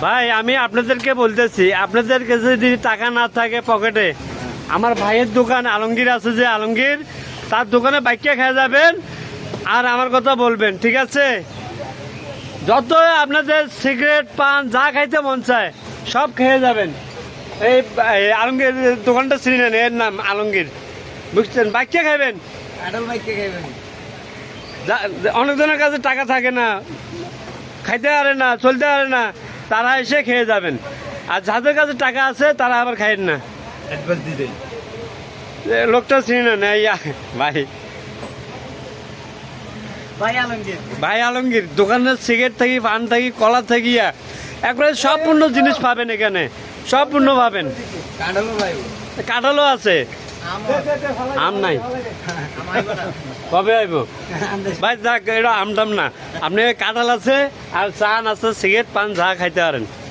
ভাই আমি আপনাদেরকে বলতেছি, আপনাদের কাছে যদি টাকা না থাকে পকেটে, আমার ভাইয়ের দোকান আলমগীর আছে, যে আলমগীর, তার দোকানে বাইকে খেয়ে যাবেন আর আমার কথা বলবেন, ঠিক আছে? যত আপনাদের সিগারেট পান যা খাইতে মন চায় সব খেয়ে যাবেন। এই আলমগীর দোকানটা চিনেন, এর নাম আলমগীর, বুঝছেন? বাইকে খাইবেন, আডল বাইকে খাইবেন। অনেকজনের কাছে টাকা থাকে না, খাইতে পারে না, চলতে পারে না, তারা এসে খেয়ে যাবেন। আর যাদের কাছে টাকা আছে তারা আবার খাইন না। অ্যাডভান্স দিতে। লোকটা চিনি না ভাই, ভাই আলমগীর। ভাই আলমগীর দোকানের সিগারেট থেকে, পান থেকে, কলা থেকে একবারে সম্পূর্ণ জিনিস পাবেন এখানে, সম্পূর্ণ পাবেন। কাঁঠালও ভাই। কাঁঠালও আছে, আম নাই। কবে আইব ভাই? যাক, এটা আমটাম না, আপনি কাঁঠাল আছে আর চান আছে, সিগারেট পান যা খাইতে পারেন।